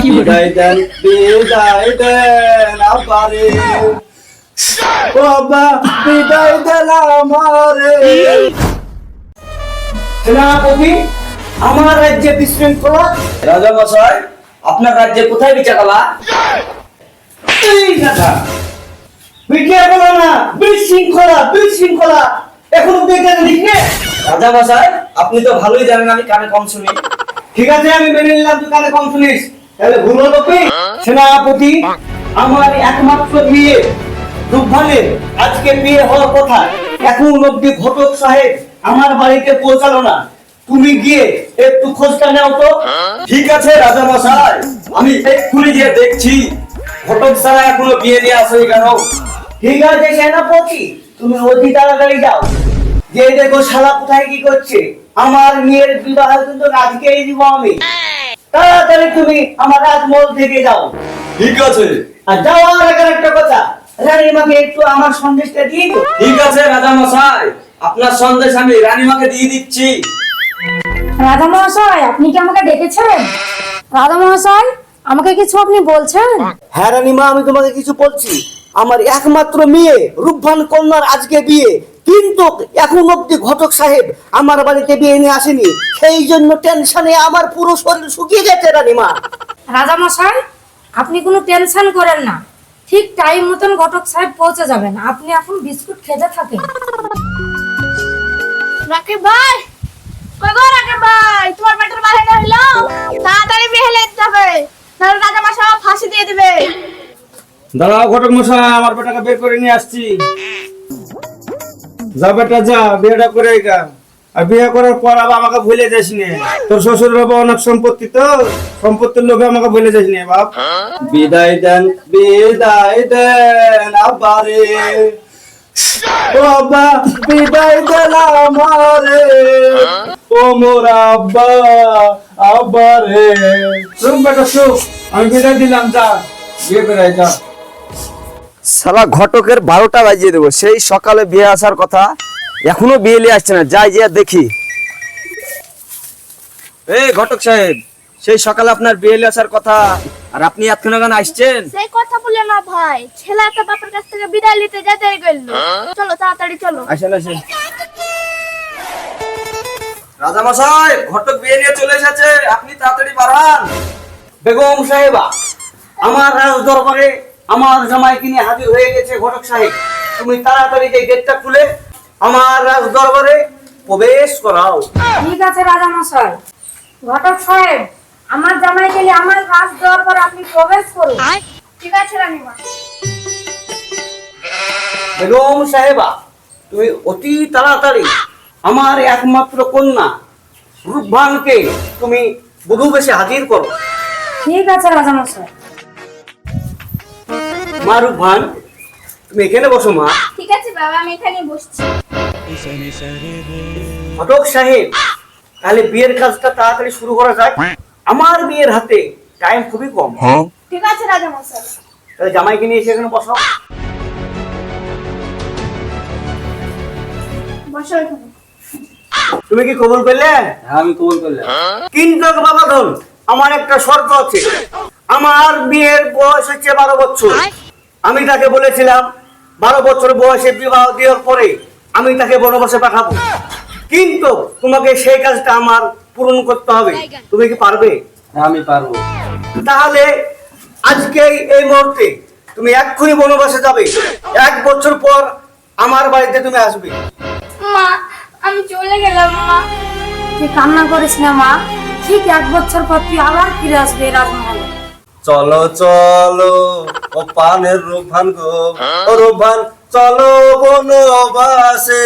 বিদায় দেন আমারে বাবা, বিদায় দেন আমারে। সেনাপতি, আমার রাজ্যে বিশৃঙ্খলা। রাজা মশাই, আপনার রাজ্যে কোথায় বিচারালা? এই কথা বিটিয়া বলো না, বিশৃঙ্খলা বিশৃঙ্খলা এখন দেখে লিখবে। রাজা মশাই, আপনি তো ভালোই জানেন আমি কানে কম শুনি। ঠিক আছে, আমি মেনে নিলাম তুই কানে কম শুনিস, তাহলে ভুল হলো কি? সেনাপতি, আমার একমাত্র মেয়ে রূপভানের আজকে বিয়ে হওয়ার কথা, এখন অব্দি ঘটক সাহেব আমার বাড়িতে পৌঁছালো না। তুমি গিয়ে একটু খোঁজটা নাও তো। ঠিক আছে রাজা মশাই, আমি এক্ষুনি গিয়ে দেখছি ঘটক ছাড়া এখনো বিয়ে নিয়ে আসেনি কেন। ঠিক আছে সেনাপতি, তুমি অতি তাড়াতাড়ি যাও, যে দেখো শালা কোথায় কি করছে। আমার মেয়ের বিবাহ কিন্তু আজকেই দিব আমি। তাড়াতাড়ি তুমি আমার রাজমহল থেকে যাও। ঠিক আছে। আর যাওয়ার আগে একটা কথা, রানীমাকে একটু আমার সন্দেশটা দিয়ে দিও। ঠিক আছে রাজা মশাই, আপনার সন্দেশ আমি রানীমাকে দিয়ে দিচ্ছি। রাধা মহাশয়, আপনি কি আমাকে ডেকেছেন? রাধা মহাশয়, আমাকে কিছু আপনি বলছেন? হ্যাঁ রানীমা, আমি তোমাকে কিছু বলছি। আমার একমাত্র মেয়ে রূপবান কন্যার আজকে বিয়ে, কিন্তু এখন অব্দি ঘটক সাহেব আমার বাড়িতে বিয়ে নিয়ে আসেনি। সেই জন্য টেনশনে আমার পুরো শরীর শুকিয়ে গেছে রানীমা। রাধা মহাশয়, আপনি কোনো টেনশন করেন না, ঠিক টাইম মতন ঘটক সাহেব পৌঁছে যাবেন। আপনি এখন বিস্কুট খেতে থাকেন। রাকিব ভাই, কই গো রাকিব ভাই, তোমার মেয়েটার বাড়ি না হইলো? তাড়াতাড়ি বিয়ে দিতে হবে, নাহলে রাজা মশাই ফাঁসি দিয়ে দিবে। দাঁড়াও ঘটক মশাই, আমার বেটাকে বের করে নিয়ে আসছি। যা বেটা যা, বিয়েটা করে গা। আর বিয়ে করার পর আবার আমাকে ভুলে যাস নে। তোর শ্বশুর বাবা অনেক সম্পত্তি, তো সম্পত্তির লোভে আমাকে ভুলে যাস নে বাপ। বিদায় দেন আমারে বাবা, বিদায় দেন আমারে ও মোর আব্বা আব্বারে। শুন বেটা শুন, আমি বিদায় দিলাম, যা বিয়ে করে যা। শালা ঘটকের 12টা বাজিয়ে দেবো, সেই সকালে বিয়ে আসার কথা, এখনো বিয়ে নিয়ে আসছে না। যাই যে দেখি। এই ঘটক সাহেব, সেই সকালে আপনার বিয়ে নিয়ে আসার কথা, আর আপনি এতক্ষণ আগে আসছেন। সেই কথা বলে না ভাই, ছেলে একটা বাপের কাছ থেকে বিদায় নিতে যেতে গেল। চলো তাড়াতাড়ি চলো। আসেন আসেন। রাজা মশাই, ঘটক বিয়ে নিয়ে চলে এসেছে, আপনি তাড়াতাড়ি বাড়ান। বেগম সাহেবা, আমার রাজ দরবারে আমার জামাইকে নিয়ে হাজির হয়ে গেছে ঘটক সাহেব। তুমি তাড়াতাড়ি যে গেটটা খুলে আমার রাজ দরবারে প্রবেশ করাও। ঠিক আছে রাধা মহাশয়। ঘটক সাহেব, আমার জামাই গেলে আমার রাজ দরবার আপনি প্রবেশ করুন। ঠিক আছে রানীমা। বেগম সাহেবা, তুমি অতি তাড়াতাড়ি আমার একমাত্র কন্যা রূপবানকে তুমি বধূ বেশে হাজির করো। ঠিক আছে রাধা মহাশয়। মা রূপবান, তুমি এখানে বসো মা। ঠিক আছে বাবা, আমি এখানে বসছি। ঘটক সাহেব, তাহলে বিয়ের কাজটা তাড়াতাড়ি শুরু করা যায়। আমার বিয়ের হাতে টাইম খুবই কম। ঠিক আছে রাজা মশাই। তাহলে জামাইকে নিয়ে এসে এখানে বসো। বসো এখানে। তুমি কি কবুল করলে? হ্যাঁ, আমি কবুল করলাম। কিন্তু বাবা ধন, আমার একটা শর্ত আছে। আমার বিয়ের বয়স হচ্ছে 12 বছর। আমি তাকে বলেছিলাম 12 বছর বয়সে বিবাহ দেওয়ার পরে আমি তাকে বনবাসে পাঠাবো, কিন্তু তোমাকে সেই কাজটা আমার পূরণ করতে হবে। তুমি কি পারবে? হ্যাঁ, আমি পারবো। তাহলে আজকে এই মুহূর্তে তুমি এক্ষুনি বনবাসে যাবে। 1 বছর পর আমার বাড়িতে তুমি আসবে। মা, আমি চলে গেলাম মা। তুই কান্না করিস না মা, ঠিক 1 বছর পর তুই আবার ফিরে আসবে রাজমহলে। চলো চলো ও পানের রূপবান গো, ও রূপবান চলো বনবাসে।